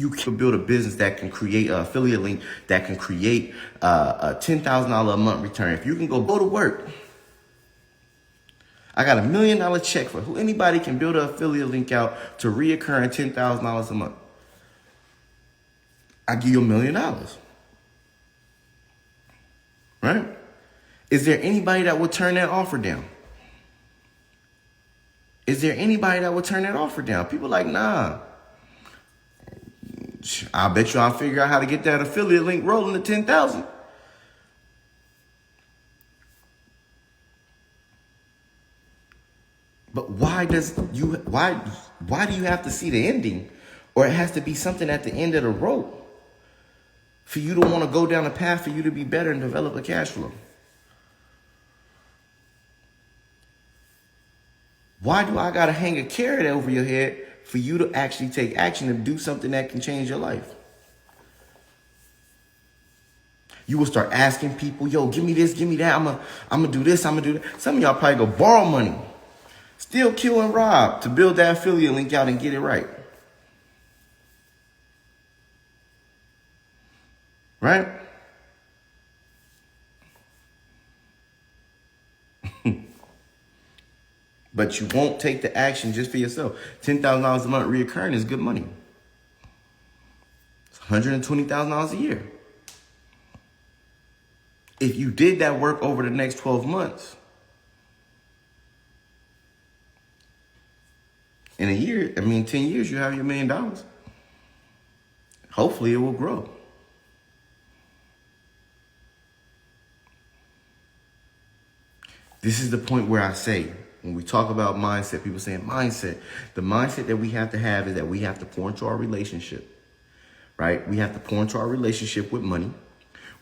You can build a business that can create an affiliate link that can create a $10,000 a month return. If you can go to work, I got $1 million check for who anybody can build an affiliate link out to reoccurring $10,000 a month. I give you $1 million. Right? Is there anybody that would turn that offer down? Is there anybody that would turn that offer down? People like, nah. I bet you I'll figure out how to get that affiliate link rolling to 10,000. But why do you have to see the ending, or it has to be something at the end of the road for you to want to go down a path for you to be better and develop a cash flow? Why do I got to hang a carrot over your head for you to actually take action and do something that can change your life? You will start asking people, yo, give me this, give me that. I'm gonna do this, I'm gonna do that. Some of y'all probably go borrow money, steal, kill, and rob to build that affiliate link out and get it right. Right? But you won't take the action just for yourself. $10,000 a month reoccurring is good money. It's $120,000 a year. If you did that work over the next 12 months, in a year, 10 years, you have your $1 million. Hopefully it will grow. This is the point where I say, when we talk about mindset, people saying mindset, the mindset that we have to have is that we have to pour into our relationship, right? We have to pour into our relationship with money.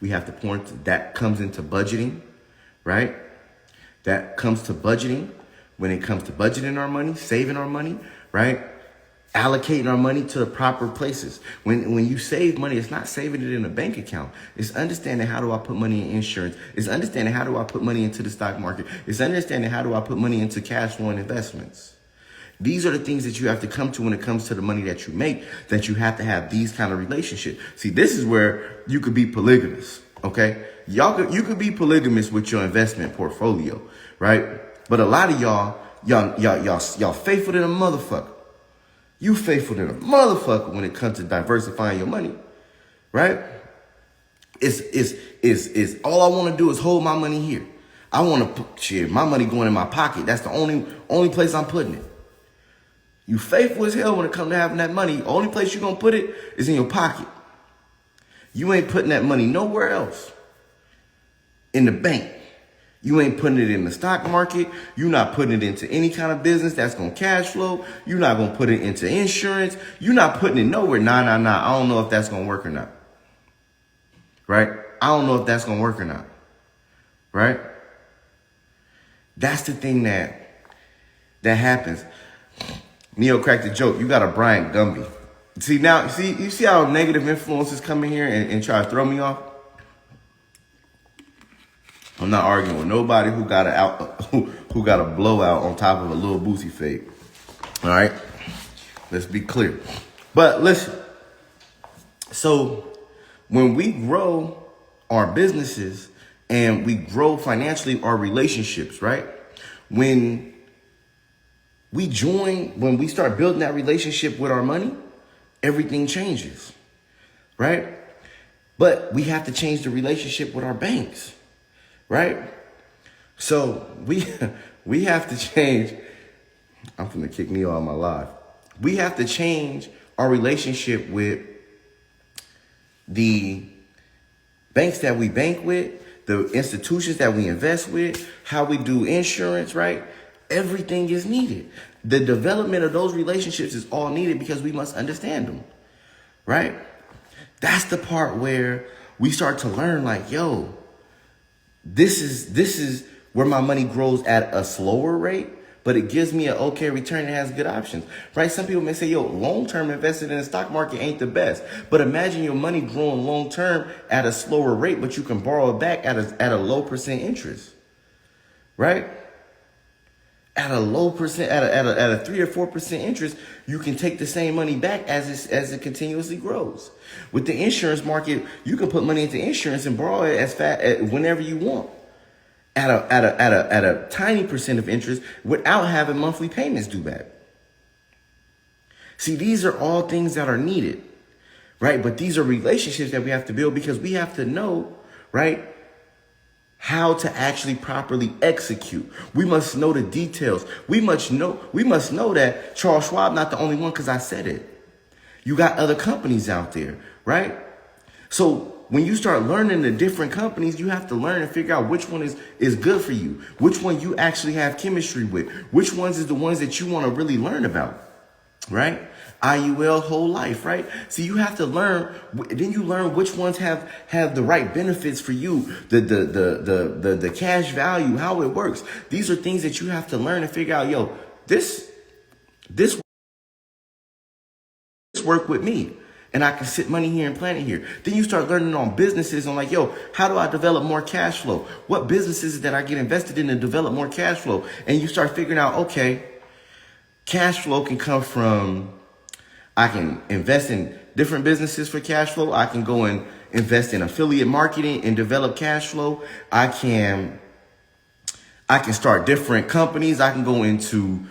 We have to pour into, that comes into budgeting, right? That comes to budgeting. When it comes to budgeting our money, saving our money, right? Allocating our money to the proper places. When you save money, it's not saving it in a bank account. It's understanding, how do I put money in insurance? It's understanding, how do I put money into the stock market? It's understanding, how do I put money into cash flow and investments? These are the things that you have to come to when it comes to the money that you make, that you have to have these kind of relationships. See, this is where you could be polygamous, okay? You could be polygamous with your investment portfolio, right? But a lot of y'all faithful to the motherfucker. You faithful to the motherfucker when it comes to diversifying your money, right? It's all I want to do is hold my money here. I want to put my money going in my pocket. That's the only place I'm putting it. You faithful as hell when it comes to having that money. The only place you're going to put it is in your pocket. You ain't putting that money nowhere else. In the bank. You ain't putting it in the stock market. You're not putting it into any kind of business that's going to cash flow. You're not going to put it into insurance. You're not putting it nowhere. Nah. I don't know if that's going to work or not. Right? I don't know if that's going to work or not. Right? That's the thing that happens. Neo cracked the joke. You got a Brian Gumby. You see how negative influences come in here and try to throw me off? I'm not arguing with nobody who got a blowout on top of a little Boosie fade. All right? Let's be clear. But listen. So when we grow our businesses and we grow financially our relationships, right? When we start building that relationship with our money, everything changes, right? But we have to change the relationship with our banks. Right? So we have to change. I'm finna kick me out of my life. We have to change our relationship with the banks that we bank with, the institutions that we invest with, how we do insurance, right? Everything is needed. The development of those relationships is all needed because we must understand them, right? That's the part where we start to learn, like, yo, this is where my money grows at a slower rate, but it gives me an okay return and has good options, right? Some people may say, yo, long-term invested in the stock market ain't the best. But imagine your money growing long-term at a slower rate, but you can borrow it back at a low percent interest, right? at a low percent, at a 3 or 4% interest, you can take the same money back as it continuously grows. With the insurance market, you can put money into insurance and borrow it as fast whenever you want, at a tiny percent of interest without having monthly payments due back. See, these are all things that are needed, right? But these are relationships that we have to build, because we have to know, right, how to actually properly execute. We must know the details. We must know that Charles Schwab not the only one, because I said it. You got other companies out there, right? So when you start learning the different companies, you have to learn and figure out which one is good for you, which one you actually have chemistry with, which ones is the ones that you want to really learn about, right? IUL, whole life, right? So you have to learn. Then you learn which ones have the right benefits for you, the cash value, how it works. These are things that you have to learn and figure out. Yo, this work with me, and I can sit money here and plan it here. Then you start learning on businesses on like, yo, how do I develop more cash flow? What businesses that I get invested in to develop more cash flow? And you start figuring out, okay, cash flow can come from, I can invest in different businesses for cash flow. I can go and invest in affiliate marketing and develop cash flow. I can start different companies. I can go into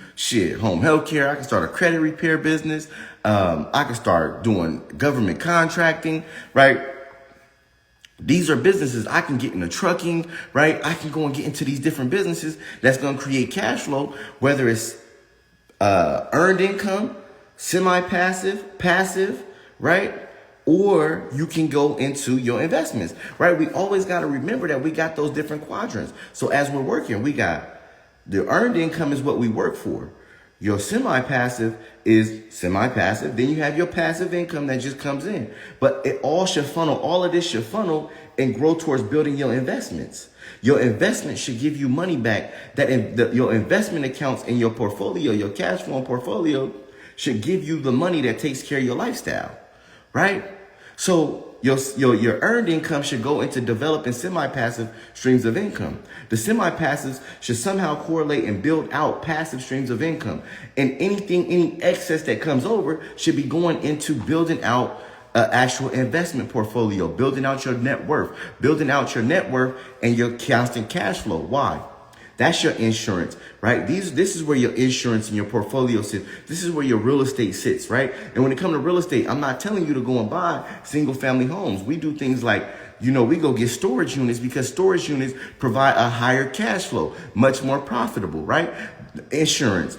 home healthcare. I can start a credit repair business. I can start doing government contracting, right? These are businesses. I can get into trucking, right? I can go and get into these different businesses that's going to create cash flow, whether it's earned income, semi-passive, passive, right? Or you can go into your investments, right? We always got to remember that we got those different quadrants. So as we're working, we got the earned income is what we work for. Your semi-passive is semi-passive. Then you have your passive income that just comes in. But all of this should funnel and grow towards building your investments. Your investment should give you money back. Your investment accounts in your portfolio, your cash flow portfolio, should give you the money that takes care of your lifestyle, right? So your earned income should go into developing semi-passive streams of income. The semi-passives should somehow correlate and build out passive streams of income. And any excess that comes over should be going into building out an actual investment portfolio, building out your net worth and your constant cash flow. Why? That's your insurance, right? This is where your insurance and your portfolio sits. This is where your real estate sits, right? And when it comes to real estate, I'm not telling you to go and buy single family homes. We do things like, we go get storage units, because storage units provide a higher cash flow, much more profitable, right? Insurance,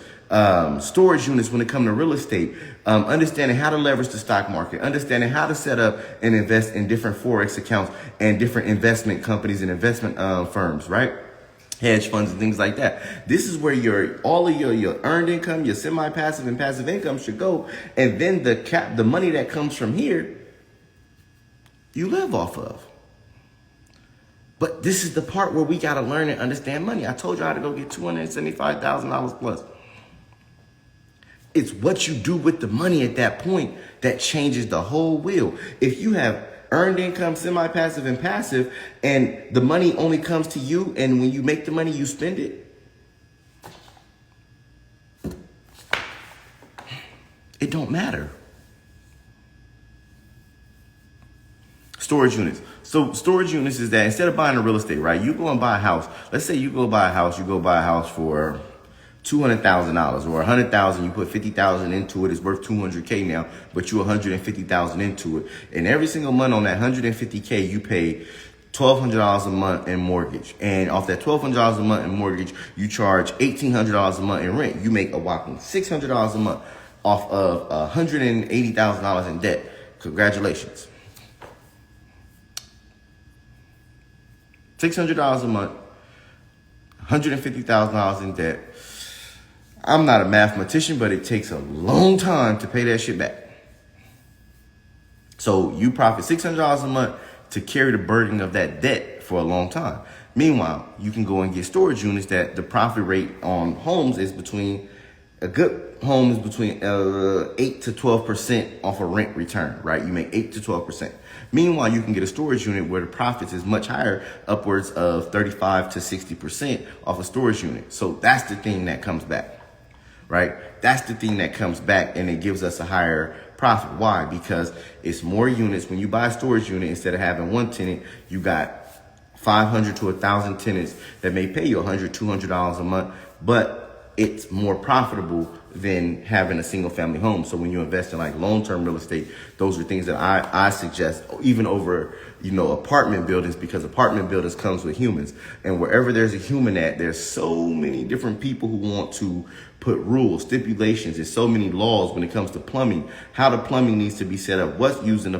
storage units when it comes to real estate, understanding how to leverage the stock market, understanding how to set up and invest in different Forex accounts and different investment companies and investment firms, right? Hedge funds and things like that. This is where all of your earned income, your semi-passive and passive income should go. And then the money that comes from here, you live off of. But this is the part where we got to learn and understand money. I told you how to go get $275,000 plus. It's what you do with the money at that point that changes the whole wheel. If you have earned income, semi-passive and passive, and the money only comes to you, and when you make the money, you spend it, it don't matter. Storage units. So storage units is that instead of buying a real estate, right, you go and buy a house. Let's say you go buy a house for $200,000 or $100,000. You put $50,000 into it. It's worth $200K now, but you $150,000 into it. And every single month on that $150K, you pay $1,200 a month in mortgage. And off that $1,200 a month in mortgage, you charge $1,800 a month in rent. You make a whopping $600 a month off of $180,000 in debt. Congratulations. $600 a month, $150,000 in debt. I'm not a mathematician, but it takes a long time to pay that shit back. So you profit $600 a month to carry the burden of that debt for a long time. Meanwhile, you can go and get storage units that the profit rate on homes is between A good home is between 8 to 12% off a rent return, right? You make 8 to 12%. Meanwhile, you can get a storage unit where the profits is much higher, upwards of 35 to 60% off a storage unit. So that's the thing that comes back, right? That's the thing that comes back, and it gives us a higher profit. Why? Because it's more units. When you buy a storage unit, instead of having one tenant, you got 500 to 1,000 tenants that may pay you $100, $200 a month, but it's more profitable than having a single family home. So when you invest in like long-term real estate, those are things that I suggest, even over, apartment buildings, because apartment buildings comes with humans. And wherever there's a human at, there's so many different people who want to put rules, stipulations. There's so many laws when it comes to plumbing, how the plumbing needs to be set up, what's used in the